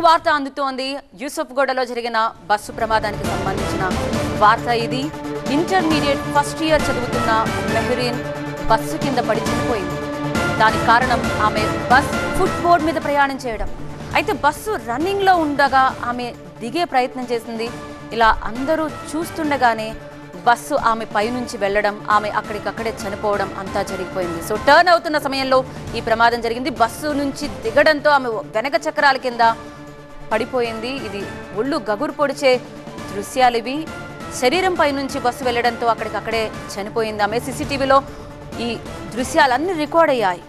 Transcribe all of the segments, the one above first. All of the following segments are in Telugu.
షాకింగ్ వార్త అందుతోంది. యూసఫ్గూడలో జరిగిన బస్సు ప్రమాదానికి సంబంధించిన వార్త ఇది. ఇంటర్మీడియట్ ఫస్ట్ ఇయర్ చదువుతున్న మెహరీన్ బస్సు కింద పడి చనిపోయింది. దానికి కారణం ఆమె బస్ ఫుట్ బోర్డ్ మీద ప్రయాణం చేయడం. అయితే బస్సు రన్నింగ్లో ఉండగా ఆమె దిగే ప్రయత్నం చేసింది. ఇలా అందరూ చూస్తుండగానే బస్సు ఆమె పైనుంచి వెళ్ళడం, ఆమె అక్కడికక్కడే చనిపోవడం అంతా జరిగిపోయింది. సో టర్న్ అవుతున్న సమయంలో ఈ ప్రమాదం జరిగింది. బస్సు నుంచి దిగడంతో ఆమె వెనక చక్రాల కింద పడిపోయింది. ఇది ఒళ్ళు గగురు పొడిచే దృశ్యాలు ఇవి. శరీరం పైనుంచి బస్సు వెళ్ళడంతో అక్కడికక్కడే చనిపోయింది ఆమె. సీసీటీవీలో ఈ దృశ్యాలన్నీ రికార్డ్ అయ్యాయి.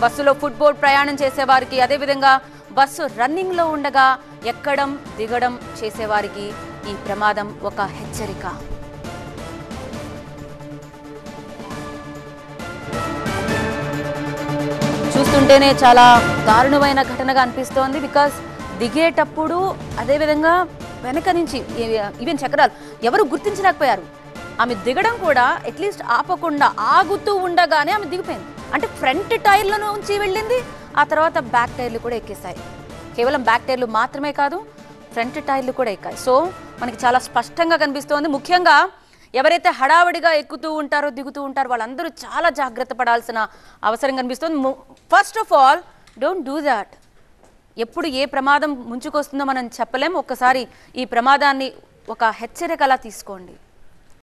బస్సులో ఫుట్బోర్డ్ ప్రయాణం చేసేవారికి, అదేవిధంగా బస్సు రన్నింగ్లో ఉండగా ఎక్కడం దిగడం చేసేవారికి ఈ ప్రమాదం ఒక హెచ్చరిక. చూస్తుంటేనే చాలా దారుణమైన ఘటనగా అనిపిస్తోంది. బికాస్ దిగేటప్పుడు, అదేవిధంగా వెనక నుంచి ఈవెన్ చక్రాలు ఎవరు గుర్తించలేకపోయారు. ఆమె దిగడం కూడా అట్లీస్ట్ ఆపకుండా ఆగుతూ ఉండగానే ఆమె దిగిపోయింది. అంటే ఫ్రంట్ టైర్ల నుంచి వెళ్ళింది, ఆ తర్వాత బ్యాక్ టైర్లు కూడా ఎక్కేసాయి. కేవలం బ్యాక్ టైర్లు మాత్రమే కాదు, ఫ్రంట్ టైర్లు కూడా ఎక్కాయి. సో మనకి చాలా స్పష్టంగా కనిపిస్తోంది. ముఖ్యంగా ఎవరైతే హడావడిగా ఎక్కుతూ ఉంటారో దిగుతూ ఉంటారో వాళ్ళందరూ చాలా జాగ్రత్త పడాల్సిన అవసరం కనిపిస్తుంది. First of all, don't do that. ఎప్పుడు ఏ ప్రమాదం ముంచుకొస్తుందో మనం చెప్పలేం. ఒక్కసారి ఈ ప్రమాదాన్ని ఒక హెచ్చరికలా తీసుకోండి.